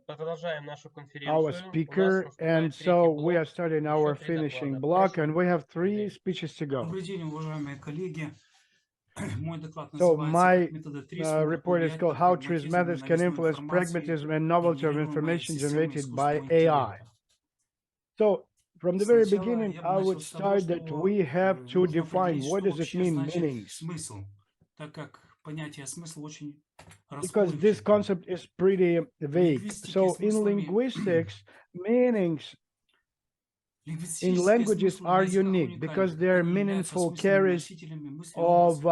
Продолжаем нашу our конференцию. У нас speaker. And наступает третий so we are блок, starting еще our 3 finishing доклада. block, Прошу, and we have 3 Андрей. speeches to go. Добрый день, уважаемые коллеги. Мой доклад So называется my «Как методы Трис могут report is повлиять called на How Trees прагматизм и Methods Can новизну Influence информации, Pragmatism and Novelty of генерируемой Information системами Generated by искусственного AI. интеллекта». So from the very Сначала beginning, я бы I would начал с того, start that что we have to нужно define определить, what что does it вообще mean, значит meanings, смысл, так как понятие смысл очень because this расплывчатое. concept is pretty vague. So in linguistics, meanings in languages are unique because they are meaningful carriers of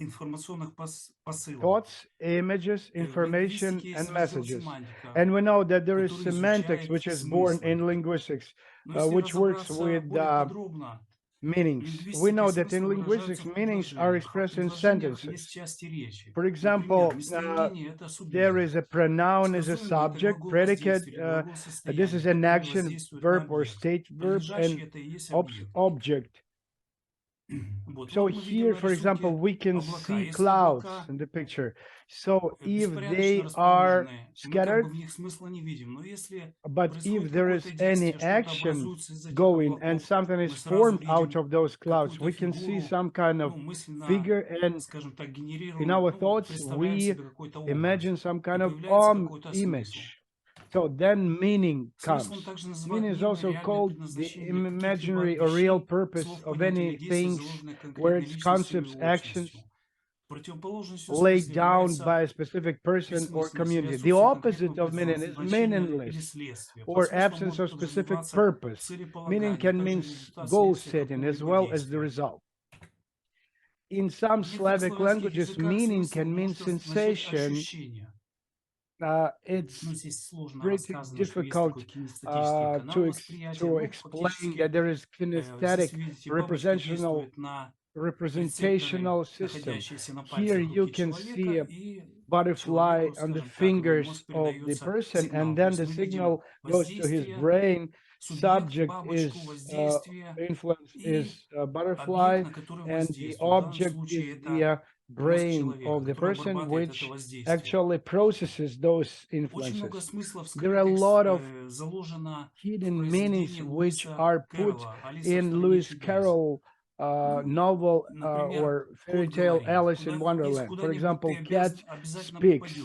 информационных посылов. thoughts, images, information, and messages. And we know that there is semantics, which is born in linguistics, which works with meanings. We know that in linguistics, meanings are expressed in sentences. For example, there is a pronoun as a subject, predicate. This is an action, verb or state verb, and object. So here, for example, we can see clouds in the picture. So if they are scattered, but if there is any action going and something is formed out of those clouds, we can see some kind of figure, and in our thoughts, we imagine some kind of image. So then meaning comes. Meaning is also called the imaginary or real purpose of any things where its concepts, actions laid down by a specific person or community. The opposite of meaning is meaningless or absence of specific purpose. Meaning can mean goal setting as well as the result. In some Slavic languages, meaning can mean sensation. It's pretty difficult to explain that there is kinesthetic representational system. Here you can see a butterfly on the fingers of the person, and then the signal goes to his brain. Subject is influence is a butterfly, and the object is the brain of the person, which actually processes those influences. There are a lot of hidden meanings which are put in Lewis Carroll novel or fairy tale Alice in Wonderland. For example, cat speaks,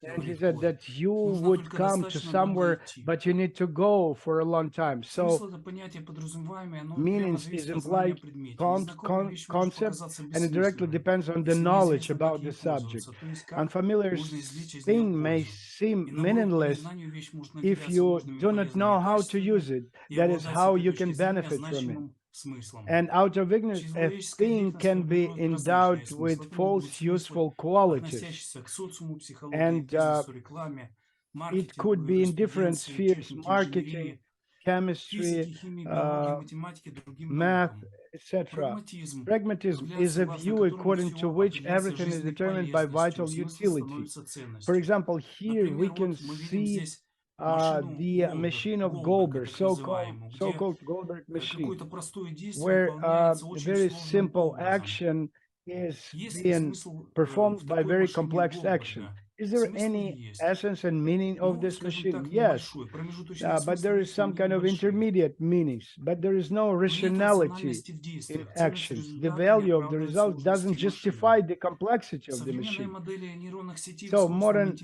and he said that you would come to somewhere, but you need to go for a long time. So meanings is implied concept, and it directly depends on the knowledge about the subject. Unfamiliar thing may seem meaningless if you do not know how to use it. That is how you can benefit from it. And out of ignorance, a thing can be endowed with false useful qualities. And it could be in different spheres: marketing, chemistry, math, etc. Pragmatism is a view according to which everything is determined by vital utility. For example, here we can see the machine of Goldberg, so-called Goldberg machine, where a very simple action is being performed by very complex action. Is there any essence and meaning of this machine? Yes, but there is some kind of intermediate meanings, but there is no rationality in actions. The value of the result doesn't justify the complexity of the machine. So modern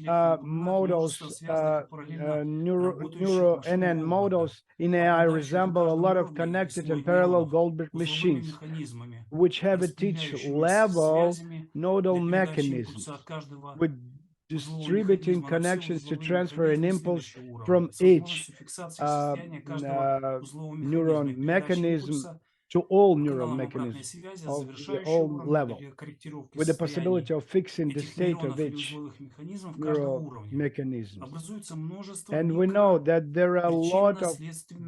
models, neuro NN models in AI resemble a lot of connected and parallel Goldberg machines, which have a teach-level nodal mechanisms with distributing connections to transfer an impulse from each neuron mechanism to all neural mechanisms of the all level, with the possibility of fixing the state of each neural mechanism. And we know that there are a lot of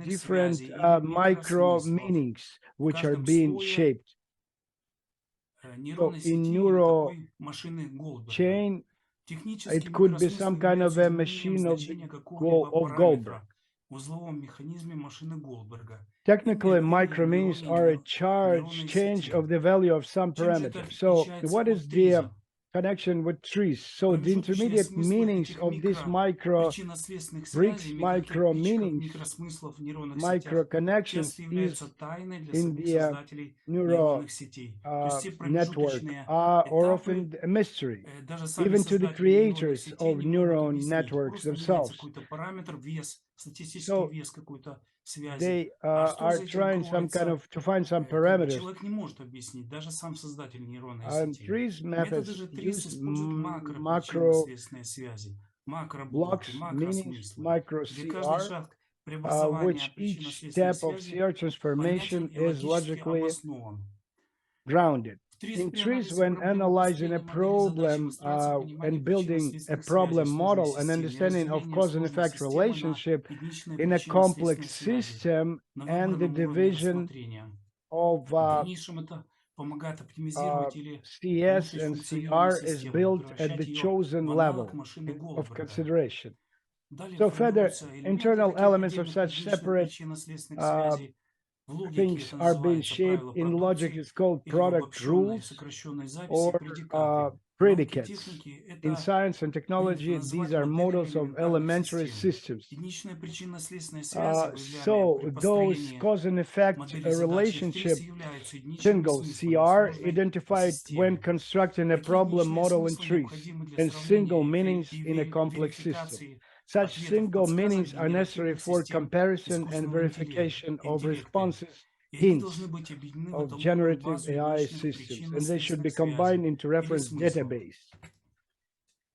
different micro meanings which are being shaped. So in neuro chain, it could be some kind of a machine of Goldberg. Technically, micro meanings are a change of the value of some parameter. So what is the connection with trees. So the Промежуточные intermediate смыслы meanings этих of this micro причинно-следственных bricks, связей, micro микрокирпичиков, meanings, микросмыслов в нейронных micro сетях connections часто являются is тайной для in самих the создателей neural нейронных сетей. То есть все network промежуточные or этапы, often a mystery, даже сами even to the создатели нейронных creators сетей of не могут neuron объяснить. networks Просто выделяется themselves. какой-то параметр, вес, статистический So вес какой-то связи. they А что are за этим trying some kind кроется, of to find some как бы parameters. человек не может объяснить, даже сам создатель нейронной And сети. trees Методы methods же ТРИС use используют macro макропричинно-следственные связи, макроблоки, blocks, meanings, макросмыслы, micro где каждый CR, шаг преобразования which each причинно-следственной step of связи CR понятен transformation и is логически logically обоснован. grounded. В ТРИС In при trees, анализе when проблемы analyzing a построения модели задачи problem выстраивается понимание and building a причинно-следственных связей problem в сложной model and системе, understanding of разделение cause and сложной effect системы на relationship единичные in a причинно-следственные complex связи system на and the выбранном уровне division рассмотрения. of В дальнейшем это помогает оптимизировать или CS улучшить and функционирование CR is системы, built at превращать the ее chosen в аналог level машины of Голдберга. consideration. Далее So further формируются элементы internal таких elements of отдельных such различных separate причинно-следственных uh, связей. В логике things это are being называется shaped правила in logic. продукции It's called или в product обобщенной rules сокращенной записи or предикаты. В науке и predicates. технике In это science and принято technology, these называть are моделями models of элементарных elementary систем. systems. Единичные причинно-следственные связи, выявляемые So при those построении cause and effect модели задачи в ТРИС, relationship являются единичными single смыслами в CR сложной identified when системе. constructing a Такие problem единичные model in смыслы trees необходимы для and single сравнения meanings и in a complex system. верификации Such ответов single meanings подсказок are necessary генеративных for систем comparison and искусственного verification of интеллекта. responses, И они должны hints быть объединены в of эталонную generative базу AI единичных systems, and they should be причинно-следственных combined связей into или reference смыслов. database.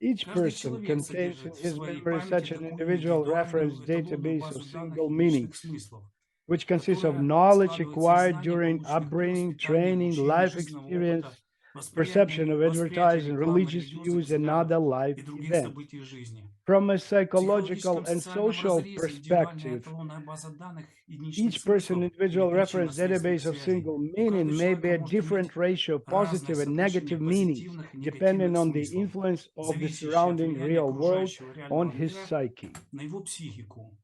Each Каждый person человек contains in содержит в his своей memory памяти such an такую individual reference индивидуальную эталонную database of базу данных single единичных meanings, смыслов, which consists of которая knowledge складывается из acquired знаний, during полученных при upbringing, воспитании, training, обучении, life жизненного experience, опыта, восприятия perception of advertising, рекламы, religious религиозных views, and взглядов other life и других events. событий жизни. From a В psychological психологическом and социальном social разрезе индивидуальная perspective, эталонная база данных единичных each person смыслов или individual reference причинно-следственных database of связей single у каждого meaning may be человека a может иметь different ratio of разное positive and соотношение negative meanings, позитивных и depending негативных on the смыслов, influence of the зависящие от surrounding влияния real world окружающего on реального his мира psyche. на его психику.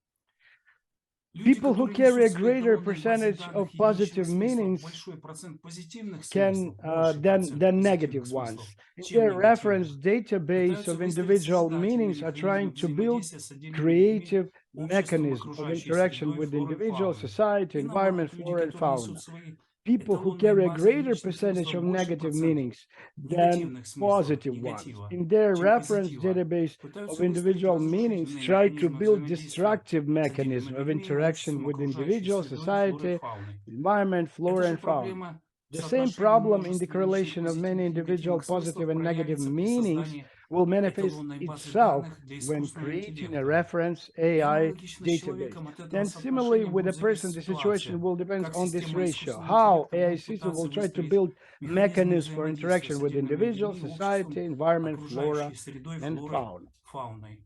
Люди, People who которые carry несут a в своей greater эталонной базе percentage данных of единичных positive смыслов meanings большой процент позитивных can смыслов, больший процент than negative позитивных смыслов, ones. In чем their reference негативных, database пытаются of выстроить individual созидательные meanings are механизмы trying to build взаимодействия с отдельными людьми, creative обществом, mechanism of окружающей interaction средой, with флорой, individual, фауной. society, И environment, наоборот, люди, flora, and которые несут fauna. в своей People who эталонной carry a базе greater единичных percentage смыслов of больший negative процент meanings than негативных смыслов, positive ones. негатива, In their чем reference позитива, database of пытаются выстроить individual meanings, разрушительные try to механизмы build взаимодействия destructive с отдельными mechanism of людьми, interaction обществом, with окружающей individual, средой, флорой, society, фауной. environment, Это flora, же and fauna. проблема The same соотношения problem in the множества личных correlation of many позитивных и individual негативных positive смыслов and negative проявится при meanings создании will manifest эталонной базы itself данных для when искусственного creating a интеллекта. reference И AI аналогично с database. человеком от этого And similarly, соотношения with a будет зависеть person, the situation ситуация, will depend как on this система ratio. искусственного How интеллекта AI будет system пытаться will try to выстроить build механизмы mechanisms for взаимодействия с interaction with отдельными individuals, людьми, обществом, society, environment, flora, окружающей средой, and флорой, fauna. фауной.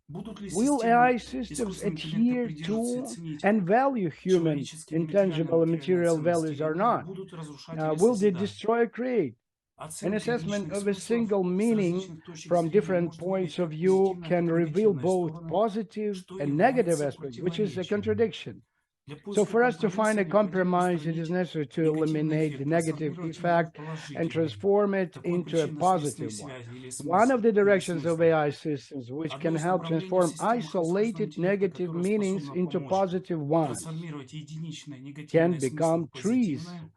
Будут ли Will AI системы systems искусственного интеллекта adhere придерживаться и to ценить and value human человеческие intangible and материально-материальные material ценности values или or они not? будут разрушать или Will they созидать? destroy or create? An Оценка assessment единичных of a смыслов single с meaning различных точек from зрения different может выявить points of как view позитивные, can так и reveal негативные both стороны, positive что and negative является aspects, which is a противоречием. contradiction. Для So поиска for us to find компромисса a необходимо compromise, it is устранить necessary to негативный eliminate the эффект, negative трансформировать его в effect and положительный. transform it Такой into a причинно-следственной positive one. связи или One of the или directions of смыслов. AI systems which Одно can из help направлений в transform системах искусственного isolated интеллекта, negative которое meanings способно into помочь positive ones трансформировать единичные can негативные смыслы become в trees, позитивные,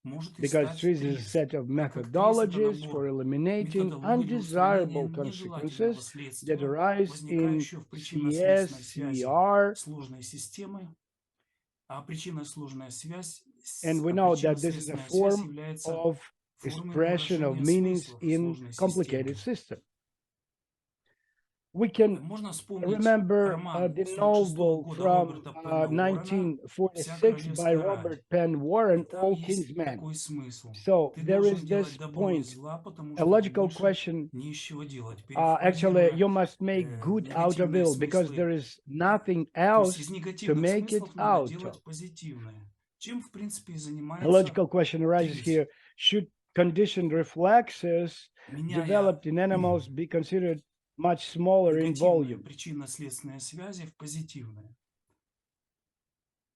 может и because стать trees is a ТРИС, set of так как ТРИС– это methodologies for набор eliminating методологий для устранения undesirable нежелательного consequences that следствия, arise in возникающего в CS, причинно-следственной связи CR, сложной системы, а причинно-сложная связь, and we а know that this is a причинно-следственная связь form является of формой expression of выражения meanings смыслов в in сложной complicated системе. system. We can Можно вспомнить remember роман the 46 novel года from Роберта Пенна Уоррена «Вся 1946 by королевская рать». Robert Penn И Warren, там All есть King's Men. такой смысл. So Ты there должен is делать this добро из point, зла, потому a что logical больше question. нечего делать. Actually, Перефразируя you must make good out of негативные ill because смыслы, there is nothing то есть из else to негативных make it смыслов надо out of. делать позитивные. Чем, в принципе, и A занимается logical question arises ТРИС. here. Should conditioned reflexes Меняя developed in animals be considered much smaller in негативные volume? причинно-следственные связи в позитивные.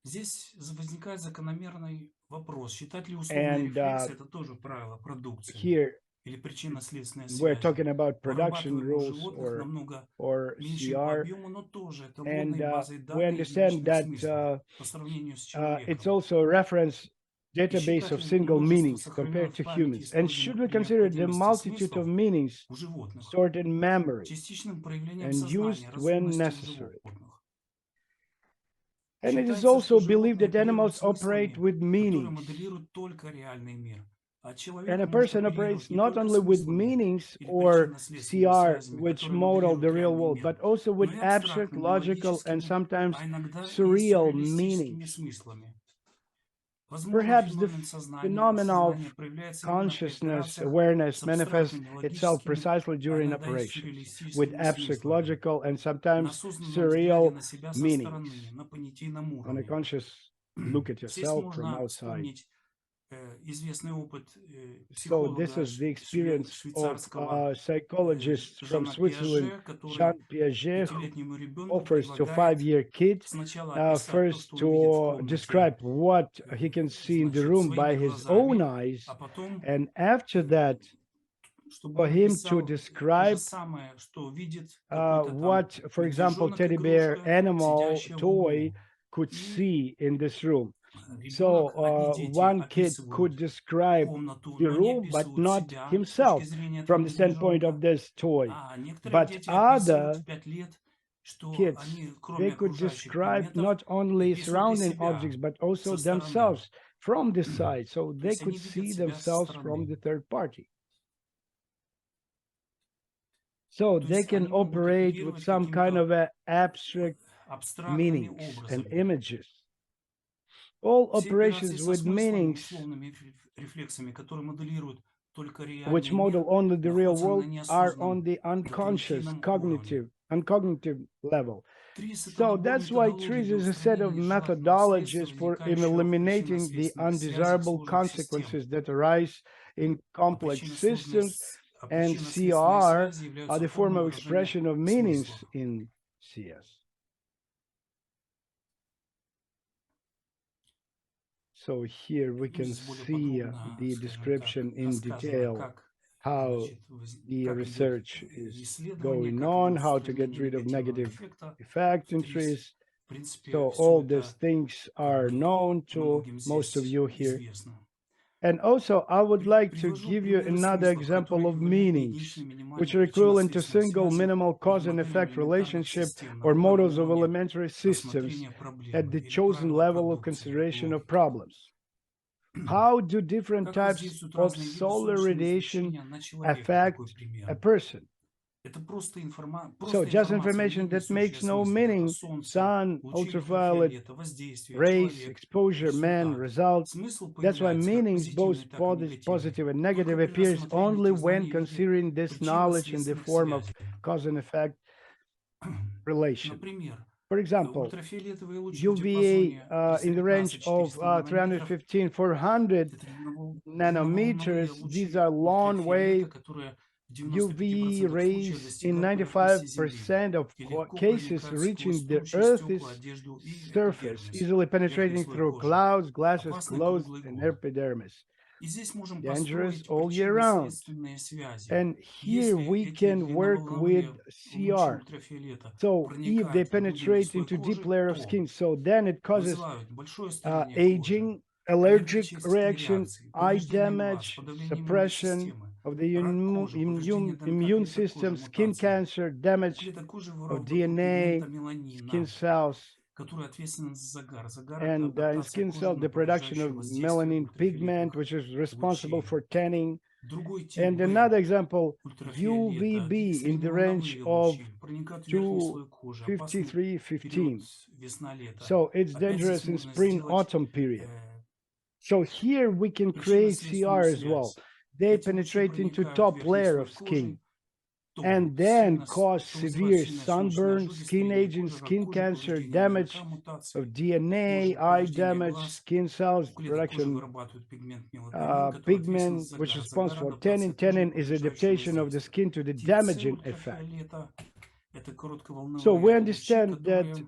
Здесь возникает закономерный вопрос. Считать ли условные And рефлексы это тоже правило продукции? here или причинно-следственная we're связь talking about production вырабатываемые у rules животных намного or меньшие по CR, объему, но тоже это and вводные базой we данных understand единичных that смыслов по сравнению с it's человеком. also a reference database of Считать single множество meanings compared сохраненных в to памяти humans. And should используемых we при consider the необходимости multitude of смыслов meanings у животных stored in memory частичным проявлением and сознания, used when разумности у necessary? животных. And it is Считается, also что believed животные that оперируют animals operate смыслами, with которые meanings. моделируют только реальный мир, а And человек a может person operates оперировать не not только only with смыслами meanings или or причинно-следственными CR, связями, which которые model моделируют the real реальный world, мир, but also но with и abstract, абстрактными, logical, and логическими, sometimes а иногда и surreal сюрреалистическими meanings. смыслами. Возможно, Perhaps the феномен сознания, phenomenon of осознания проявляется именно при consciousness, операциях awareness с manifests абстрактными, itself логическими, precisely а during иногда и operations with сюрреалистическими abstract, смыслами, logical, and на sometimes осознанном взгляде surreal на себя со стороны, meanings на понятийном on a уровне. conscious look at Здесь yourself from можно outside. вспомнить известный опыт So this психолога is the experience of швейцарского psychologists from Жана Switzerland, Пиаже, который Jean Piaget, who пятилетнему ребенку offers to предлагает five-year kid сначала описать то, first что он видит в to комнате, describe what he can see in the значит, room by своими his own глазами, eyes, а потом, and after that, чтобы for он him to описал то же describe самое, что видит какой-то там what, for example, teddy bear медвежонок-игрушка, animal сидящая в toy углу. could И see in this room. ребенок, одни So дети one kid could описывают describe комнату, the но не room, but описывают not себя с точки himself зрения этого from the standpoint of медвежонка. this toy. А некоторые But дети описывают other в 5 лет, что kids, они, they кроме could окружающих describe предметов, not only описывают и surrounding себя objects, but also со стороны. themselves from this side. So То they есть could они видят see себя со themselves from стороны. the third party. So То they есть can они могут operate with оперировать some kind of какими-то abstract абстрактными meanings and образами. images. All Все операции operations со with смыслами, meanings условными рефлексами, которые моделируют только which реальный model мир, only the real находятся на world are on неосознанном the unconscious, допонятийном уровне. uncognitive level. ТРИС — это So набор that's why методологий TRIZ для is a set of устранения желательного следствия, methodologies for вытекающего в eliminating the причинно-следственных связях undesirable сложных систем. consequences that arise in complex systems, А and причинно-следственные CR связи are являются the form формой of выражения expression of meanings смыслов. in CS. So here we Ну, can здесь более see подробно, the скажем так, description in рассказано, detail как, how значит, the как идет research is исследование, going как on, идет how to get устранение rid of негативного negative эффекта effects в in ТРИС. trees. В принципе, So все all these это things как are бы known to многим most of здесь you here. известно. And also, I would like to Привожу give you примеры another смыслов, example которые of выявлены meanings, единичными which минимальными are equivalent to причинно-следственными single связями minimal или cause and моделям effect элементарных relationship систем на or глобальном models of уровне elementary systems рассмотрения at проблемы the или chosen правила level of продукции consideration of логики. problems. How do different Как types воздействуют of разные виды solar солнечного radiation излучения на человека? Такой affect a пример. person? Это просто So just информация, не information that несущая makes no смысла, как о meaning, Солнце, sun, лучи ultraviolet ультрафиолета, воздействие, rays, человек, exposure, man, результат. result. Смысл That's why появляется как meanings, both позитивный, так и негативный, positive and только negative, при appears рассмотрении only этих when знаний в виде considering this knowledge in the причинно-следственных form of связей. cause and effect relation. Например, For example, ультрафиолетовые лучи в UVA диапазоне in the range of 315-400 нанометров 315, 400 это длинноволновые nanometers. These are лучи long ультрафиолета, wave которые в UV 95% случаев rays in достигают поверхности Земли 95% of и легко cases проникают сквозь reaching the толщу стекла, Earth's одежду и surface, эпидермис, easily верхний penetrating слой through кожи. clouds, glasses, Опасны clothes, круглый and год. epidermis. И здесь можем Dangerous построить all year round. причинно-следственные связи. And here Если we эти can work with длинноволновые лучи CR. ультрафиолета So if they проникают в глубину penetrate слоя into deep кожи, layer of то skin, so then it causes вызывают большое стирание кожи, aging, allergic аллергические reaction, реакции, eye повреждение глаз, damage, подавление иммунной suppression системы, of the рак кожи, повреждение ДНК immune клеток кожи, system, skin мутации. cancer, У damage клеток кожи of выработку пигмента DNA, skin меланина, cells, который ответственен за загар. Загар — это and in адаптация skin кожи cell, на the production повреждающее of воздействие melanin pigment, ультрафиолетовых which is responsible лучей. for tanning. Другой тип And Б another example, ультрафиолета — UVB in the range средневолновые of лучи, проникают в верхний слой кожи, опасны в 253-15. период весна-лето. So it's Опять здесь dangerous in можно сделать spring-autumn period. So here we can create причинно-следственную CR as well. связь. They Эти лучи penetrate into проникают в top верхний layer слой of кожи, skin то and then cause что вызывает severe сильное солнечное sunburn, ожоги, skin старение aging, кожи, рак skin кожи, cancer, повреждение ДНК, damage мутации of DNA, кожи, eye повреждение damage, глаз. skin cells, У клеток кожи production вырабатывают пигмент мелатонин, который ответственен pigment, за which is загар. Загар — responsible for адаптация tannin. кожи на Tannin is повреждающее adaptation of the воздействие. skin to the Тип С damaging effect. ультрафиолета — это So коротковолновые we лучи, understand that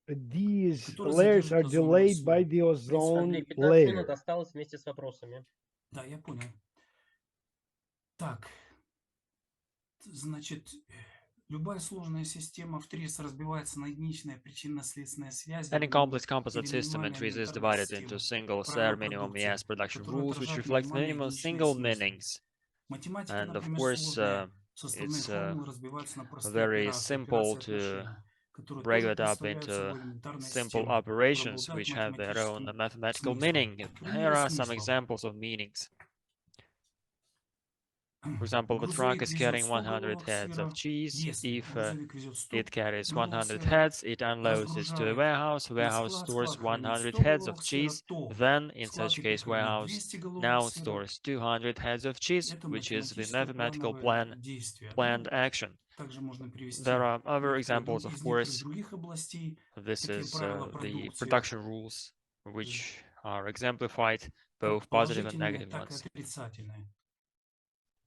these которые layers are задерживают озоновый delayed by слой. the В принципе, ozone Андрей, 15 минут layer. осталось вместе с вопросами. да, я понял. Так, значит, любая сложная система в трес разбивается на единичные причинно-следственные связи, Any complex composite или system in минимальные trees is элементарные divided into системы. single Правила set minimum продукции, yes production которые rules, which отражают reflect минимальные minimum единичные single свойства. meanings. Математика, And of например, course, сложные составные it's формулы разбиваются на простые very операции, simple операции to отношений, которые break тоже that up представляют into собой элементарные simple системы, которые operations обладают which have their own математическим mathematical смыслом. meaning. Here Примеры are some смыслов. examples of meanings. For example, the truck Грузовик is везет carrying 100 100 головок heads of сыра. cheese. Если If грузовик везет 100 it carries головок 100 сыра, heads, it unloads it to a разгружает warehouse. на Warehouse склад, stores склад хранит 100 100 heads of головок сыра, cheese. то Then, in склад such теперь case, хранит warehouse 200 головок now сыра. stores 200 heads of cheese, Это which is the математическое mathematical плановое действие. planned action. Также можно There привести are other examples, of из некоторых course. других областей. This Такие is правила the продукции, production rules, which are exemplified, как both positive and положительные, negative так и ones. отрицательные.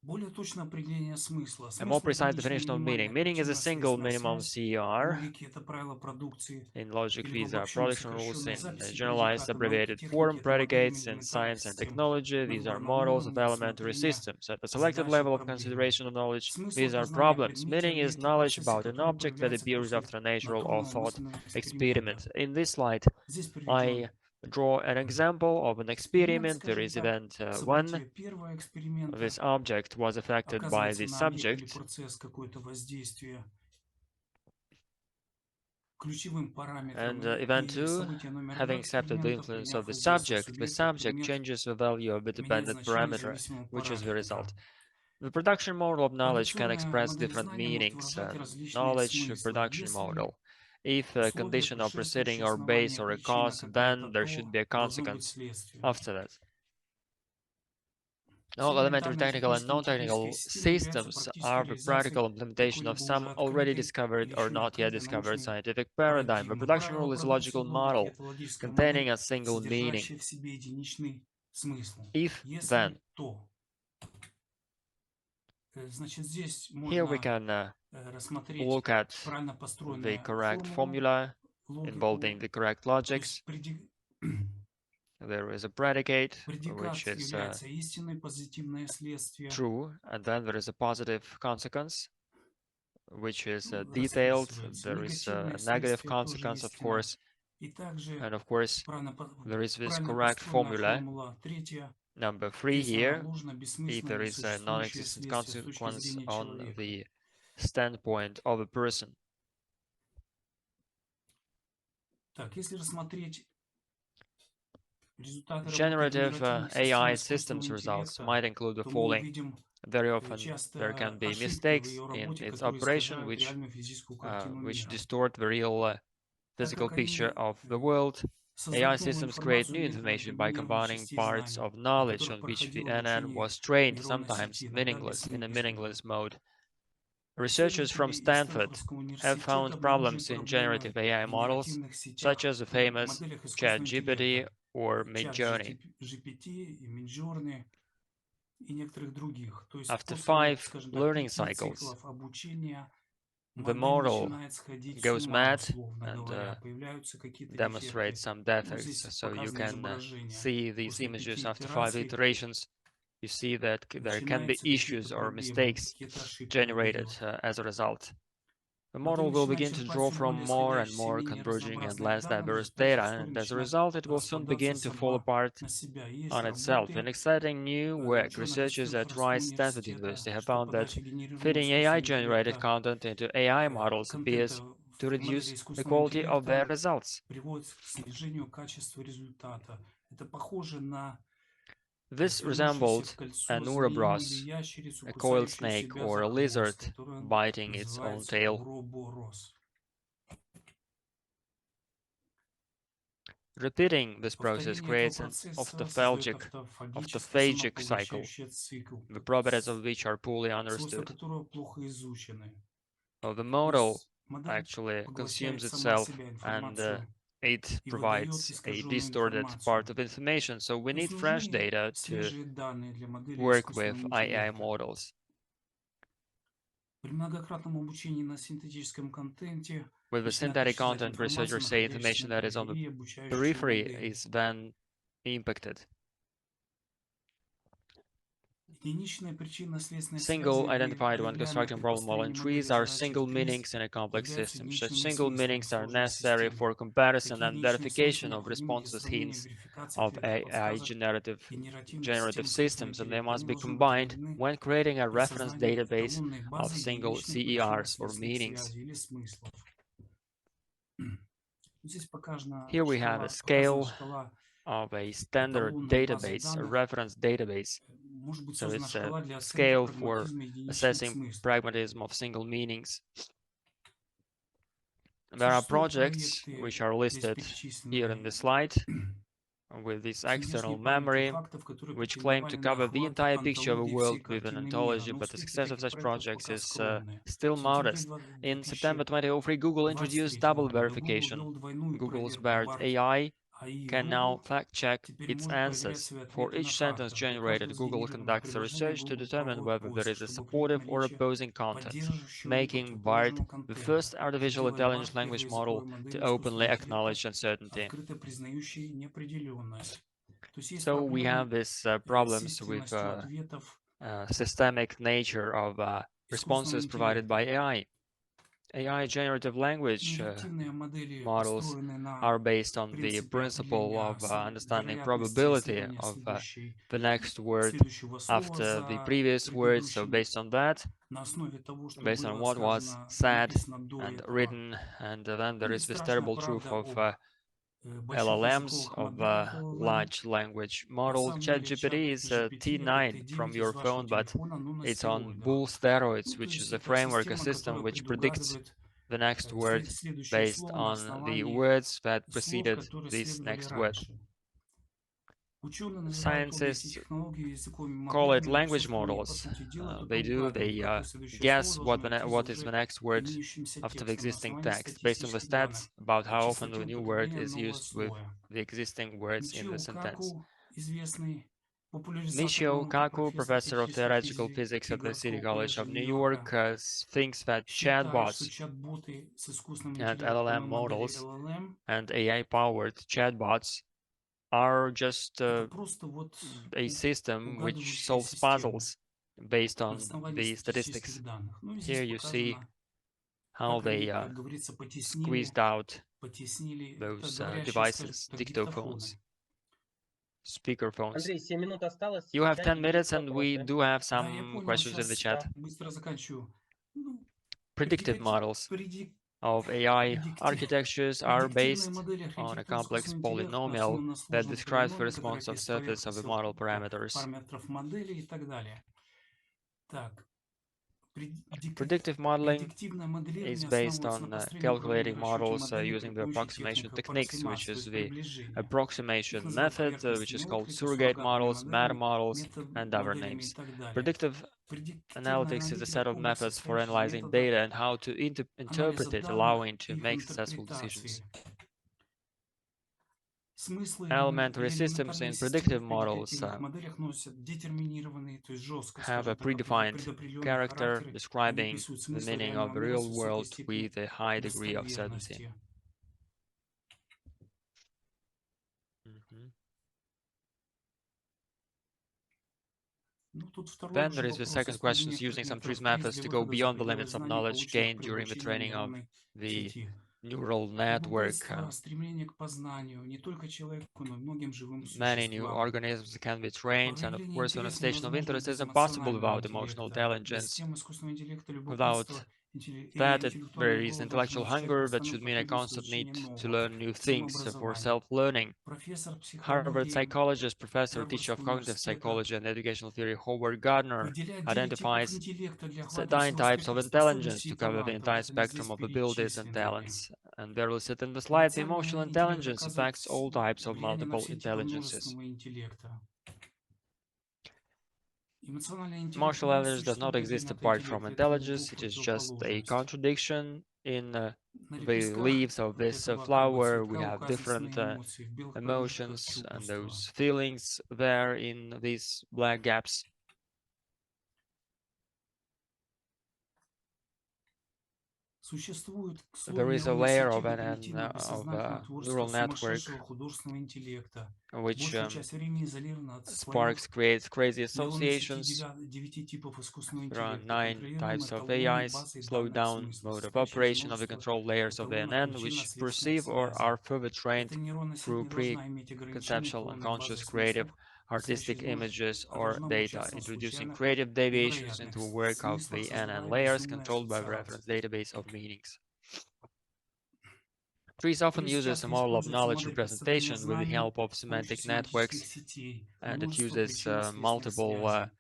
Более точное определение смысла. A more Смысл — это precise единичное definition of meaning. минимальное Meaning is a single причинно-следственная minimum связь. В CR. логике это правила продукции. In logic, Или в these are обобщенной production rules. сокращенной In записи generalized, предиката науки abbreviated техники form, это модель predicates. In элементарных science and систем technology, these are надзора на models of уровне elementary рассмотрения systems. At the selected задачи level of проблемы. consideration of knowledge, Смысл — these это are знание о problems. предмете, Meaning is объекте, knowledge процессе, about an который object that проявляется appears после after a natural or готовного thought мысленного эксперимента. experiment. In this slide, Здесь I приведен draw an example of an эксперимент, experiment. There скажем is так, event 1. событие первого эксперимента. This object was affected by Оказывается the на объект или subject, процесс какое-то воздействие. Ключевым and параметром event и 2, событие номер having два accepted the эксперимента, influence of приняв the воздействие субъекта, subject предмет changes the value of the меняет dependent значение в parameter, зависимом от which is the result. параметра. The production model of knowledge can Продукционная express модель different знания может meanings. выражать различные Knowledge смыслы. production Если model. If a условия, condition or proceeding предшествующие or base основания, or a причина cause, какая-то, then there should то be a должно быть consequence следствие. after that. Все All elementary элементарные technical and технические и математические non-technical системы являются systems практической are the реализацией practical implementation of какой-либо some уже already открытой discovered или or еще не not yet открытой discovered научной scientific paradigm. A парадигмы. production Правила rule is a продукции logical в логике — model это логическая containing модель, a single meaning. содержащая в себе единичный смысл. If then. Если то. Значит, здесь Here we можно can рассмотреть look at правильно the построенную correct формулу, formula involving логику. the correct То есть logics. There is a predicate, which предикат is является истиной, позитивное следствие. true, and then there is a positive consequence, which is detailed. Расписывается. There is Негативное a negative следствие тоже consequence, of истина. course, И также and of course, there is this правильно correct построенная formula, формула третья. number 3 Если она here, ложна, if бессмысленна there или is a существующее non-existent следствие с точки consequence зрения on человека. the standpoint of a person. Так, если рассмотреть результаты работы Generative генеративных систем AI искусственного systems results интеллекта, might include the то мы following. увидим Very often there часто can be ошибки в mistakes ее in работе, its которые operation, искажают реальную физическую картину which мира. distort the real Так physical как picture они of the world. AI создают новую systems create информацию new некоторых information by бинарных combining частей parts знаний, of на knowledge которых on which the проходило NN обучение was trained, нейронной sometimes сети, иногда meaningless, in a бессмысленно. meaningless mode. Researchers from Исследователи из Станфord Стэнфордского have университета found обнаружили problems in проблемы generative AI в models, генеративных such сетях, as the famous моделях искусственного ChatGPT интеллекта, or чат Midjourney. GPT и Midjourney и некоторых других. То есть After после, 5 скажем так, learning 5 cycles, циклов обучения the модель model начинает сходить с goes ума, mad условно and говоря. Появляются какие-то demonstrates дефекты. some Вот defects. здесь So you показано can изображение. see these После images 5 after 5 итераций iterations. You see that there can be начинаются какие-то issues or проблемы, mistakes какие-то ошибки generated выдает. as a result. The Модель model will начинает begin to черпать draw все from более more and исходящиеся, more менее converging and разнообразные less данные, в diverse результате data, вскоре and as a начинает result, it will soon распадаться begin to fall сама apart на себя. Есть on itself. In работы exciting new work, ученых из researchers at Стэнфордского Rice Stanford университета, University have что found that подача генерируемого fitting искусственного AI-generated интеллекта, content into AI models appears контента to в модели reduce the искусственного quality of their интеллекта results. приводит к снижению качества результата. Это похоже на This свернувшуюся в resembled кольцо a змею или Ouroboros, ящерицу, a coiled кусающую snake, себя or за a хвост, lizard которую biting its own называется tail. Ouroboros. Repeating this process Повторение этого creates an процесса создает автофагический autophagic cycle, самопоглощающий цикл, the properties of which are poorly свойства understood. которого плохо изучены. So the То model есть модель actually поглощает consumes сама itself себя and информацию it и выдает provides a искаженную distorted информацию. part of information. So we То есть need fresh нужны data to свежие данные для модели work with искусственного AI интеллекта. models. При многократном обучении на синтетическом контенте With the начинает synthetic исчезать content, информация, researchers say находящаяся information на that is on the периферии обучающей periphery модели. is then impacted. Single identified when constructing problem model in trees are single meanings in a complex system. Such single meanings are necessary for comparison and verification of responses hints of AI generative systems, and they must be combined when creating a reference database of single CERs or meanings. Here we have a scale of a standard database, a reference database. So it's a scale for assessing pragmatism of single meanings. There are projects which are listed here in the slide with this external memory, which claim to cover the entire picture of a world with an ontology, but the success of such projects is still modest. In September 2003, Google introduced double verification. Google's BERT AI can now fact-check its answers. For each sentence generated, Google conducts a research to determine whether there is a supportive or opposing content, making BART the first artificial intelligence language model to openly acknowledge uncertainty. So we have these problems with systemic nature of responses provided by AI. AI generative language models are based on the principle of understanding probability of the next word after the previous word. So based on that, based on what was said and written, and then there is this terrible truth of LLMs, of large language model. ChatGPT is a T9 from your phone, but it's on bull steroids, which is a framework, a system which predicts the next word based on the words that preceded this next word. Scientists call it language models. They guess what is the next word after the existing text based on the stats about how often the new word is used with the existing words in the sentence. Michio Kaku, professor of theoretical physics at the City College of New York, thinks that chatbots and LLM models and AI-powered chatbots are just a system which solves puzzles based on the statistics. Here you see how they squeezed out those devices, dictaphones, speakerphones. You have 10 minutes and we do have some questions in the chat. Predictive models of AI architectures are based on a complex polynomial that describes the response of surface of the model parameters. Predictive modeling is based on calculating models using the approximation techniques, which is the approximation method, which is called surrogate models, meta models, and other names. Predictive analytics is a set of methods for analyzing data and how to interpret it, allowing to make successful decisions. Elementary systems in predictive models have a predefined character describing the meaning of the real world with a high degree of certainty. Then there is the second question, using some trees methods to go beyond the limits of knowledge gained during the training of the neural network. Many new organisms can be trained, and of course the manifestation of interest is impossible without emotional intelligence. Without that, there is intellectual hunger that should mean a constant need to learn new things for self-learning. Harvard psychologist, professor, teacher of cognitive psychology and educational theory Howard Gardner identifies 9 types of intelligence to cover the entire spectrum of abilities and talents. And there listed in the slide, the emotional intelligence affects all types of multiple intelligences. Emotional intelligence does not exist apart from intelligence. It is just a contradiction. In the leaves of this flower, we have different emotions and those feelings there in these black gaps. Sуществует there слой is a нейронных layer сетей of для an когнитивно-бессознательного neural творчества network сумасшедшего художественного интеллекта. which Большую часть времени изолирована от слоев sparks creates crazy нейронных сетей associations. 9 типов искусственного There are интеллекта, 9 контролируемые types of эталонной AIs, базой slow данных down смысла, mode of состоящей из operation of the множества control layers of the эталонных NN, which причинно-следственных perceive or связей. are further trained Эта нейронная сеть through не должна иметь ограничений, pre-conceptual, кроме базы unconscious, creative, смыслов, состоящей artistic из множества, images а or должна бы data, участвовать в introducing случайных creative deviations невероятных into a work of смыслах, the NN создавая layers безумные controlled by a ассоциации. reference database of meanings. Trees often Трис uses a часто model of используется knowledge модель представления representation with the знаний help of с помощью semantic networks, семантических сетей, and it множество uses причинно-следственных multiple связей.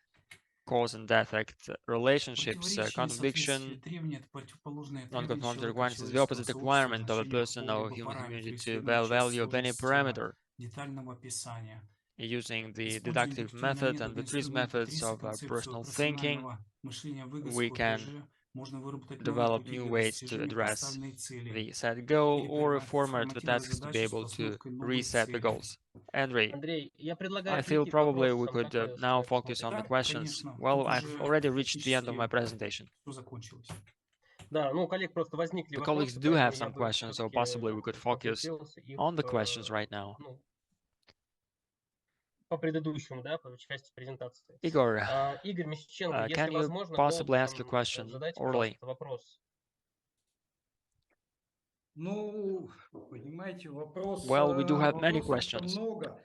cause and effect relationships, Противоречие и соответствие contradiction, требования — это противоположные требования non-conformity человека от requirements is the человеческого opposite сообщества в requirement of a отношении person or какого-либо human community параметра, to исследуемого через value of any сложностью parameter. детального описания. Using the Используя deductive индуктивные method and методы, the tree's инструменты methods Триса, of концепцию personal thinking, рационального мышления в we играх can ППЖ, можно выработать новые develop пути new для ways to достижения address поставленной цели the set goal или or reformat the переформатировать tasks to be задачу с able to постановкой новой reset the цели. goals. Andrei, Андрей, я предлагаю I feel перейти к probably we вопросам. could Как вы now на это focus on смотрите? the Да, questions. конечно, Well, тут I've уже already reached the end of практически my presentation. все закончилось. Да, ну, у коллег просто возникли The colleagues вопросы, do поэтому have я some бы questions, so все-таки possibly we could focus сконцентрировался их, on the questions right now. ну, по предыдущему, да, по части презентации. Igor, Игорь Мещенко, если can you возможно, possibly ask a голосом question задайте, orally? пожалуйста, вопрос. Ну, понимаете, вопрос Well, we do have many вопросов-то questions. много.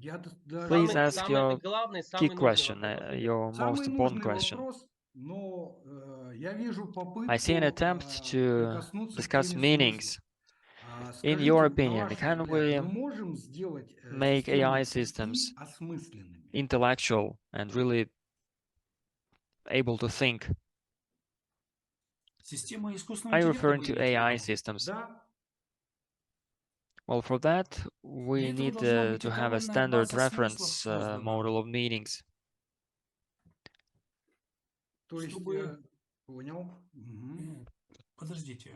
Я даже Please Самый, ask самый your главный, key самый нужный question, вопрос, Игорь. your most самый important нужный question. вопрос, но я вижу I see an попытку attempt to прикоснуться к discuss теме meanings. смысла. In your Скажите, на opinion, ваш can взгляд, we мы можем сделать make системы AI такие systems осмысленными? intellectual and really able to think? Система искусственного Are you интеллекта, referring вы to имеете в AI виду? systems? Да, Well, for that, Для we этого need должна быть to have a эталонная standard база смыслов reference создана, model of meanings. то есть, чтобы... понял. Мгм. Подождите.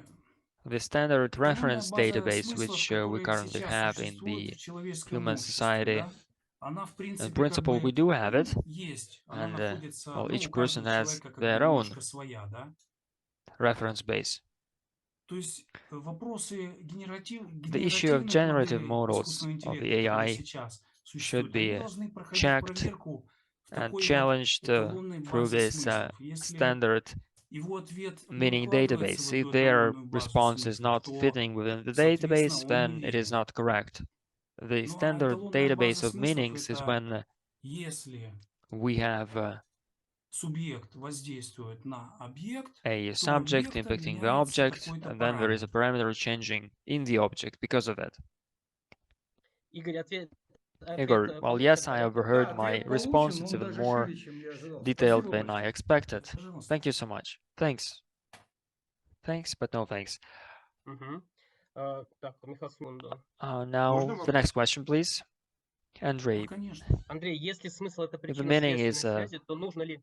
The standard Эталонная reference база database смыслов, which we которая currently сейчас have in существует the в человеческом human обществе, society, да, она в in принципе как principle, we бы, do have it, ну, есть. Она and находится, well, ну, each у person каждого has человека как бы their own немножко своя, да. reference base. То есть вопросы The issue of генеративных generative моделей models искусственного of интеллекта, the которые AI сейчас should существуют, они be должны проходить checked проверку в and такой вот challenged эталонной through базе this смыслов. Если standard его ответ не meaning укладывается в database. эту If their эталонную базу response is смыслов, not то, fitting within the соответственно, database, он then it is неверен. not correct. The Ну а standard эталонная database база of смыслов — meanings is это when если we have субъект воздействует на объект, a то subject объектом impacting the меняется object, такой-то and then there is a параметр. parameter changing in the object because of it. Игорь, ответ Igor, well, yes, получен, I понятен? overheard Да, my ответ response. получен, It's он even даже more шире, чем я ожидал. detailed Спасибо than I большое. expected. Пожалуйста. Thank you so much. Thanks. Thanks, but no thanks. Мгм. Так, Михаил Семенович. Now, the next question, please. Да, Andrei, конечно. Андрей, если смысл это if the meaning причинно-следственные is связи, то нужно ли...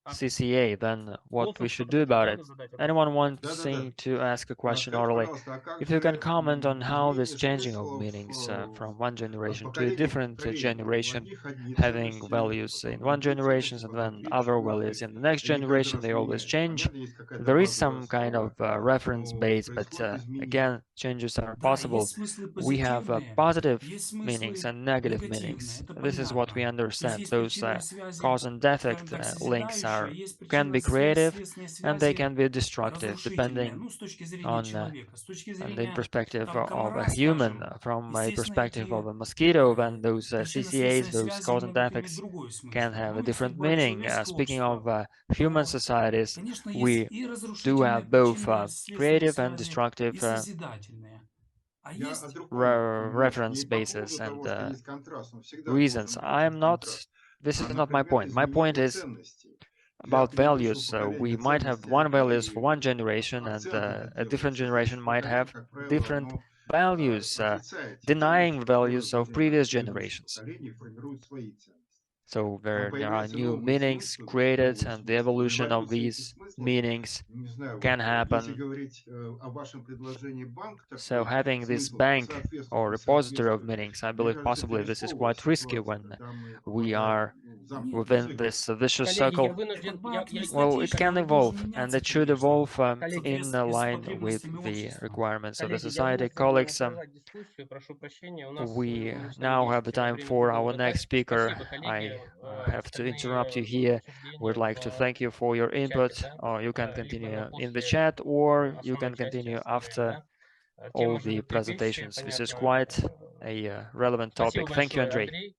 CCA, then what we Голосом should кто-то do хотел, about да, it? задать вопрос? Anyone Да-да-да. wanting to ask a question Скажите, orally? пожалуйста, а как If you can же comment on how this изменение changing of смыслов meanings from one от generation to a поколения к different поколению? У generation, одних одни having ценности, values in потом one другие generation ценности, and потом then третьи, other четвертые, values in the next и они каждый generation, раз they always меняются. change. Понятно, есть какая-то There is базовая some kind of основа, reference но base, but происходит изменение. again, changes are Да, possible. есть смыслы We have позитивные, positive есть meanings смыслы and negative негативные, meanings. это This is what we понятно. То есть understand. есть Those причинные связи, cause and скажем effect так, links созидающие, are есть can be creative причинно-следственные and they связи can be destructive разрушительные, depending ну, с точки зрения on человека. С точки and the зрения perspective там of a комара, human. скажем, From a естественно, perspective of эти a mosquito, then those CCAs, причинно-следственные those связи cause and могут иметь effects другой can смысл. have a Ну и different судьба meaning. человеческого Speaking of общества, human то, societies, конечно, есть we и do разрушительные have both причинно-следственные creative and связи, destructive и созидательные. А Я о есть другом. reference Не по bases поводу and того, что есть контраст, но всегда reasons. должен быть I'm этот not, контраст, this а is на not my предмет point. My point изменения is ценностей. Для about предыдущего values. поколения We might have ценности one values одни, for one generation and акцент это a different делается. generation Следующее might поколение, have как правило, different оно values, отрицает те denying ценности, которые values of были на previous предыдущем generations. поколении, и формирует свои ценности. So there are new meanings created, and the evolution of these meanings can happen. So having this bank or repository of meanings, I believe possibly this is quite risky when we are within this vicious Коллеги, я circle. вынужден, Well, it can evolve, and it should evolve Коллеги, in line with the requirements of the коллеги, я society. вынужден Colleagues, прервать дискуссию, прошу прощения, у нас we конечно, now have есть the time время for our перевода. next speaker. Спасибо, I коллеги, have to interrupt you остальные here. обсуждения We'd like to в thank you for your чате, input, да, or you can либо continue in the после chat, or you основной can части continue оставляем, after да. all Тема the животрепещущая, presentations. This is понятно. quite a relevant Спасибо topic. Thank you, большое, Andrei. Андрей.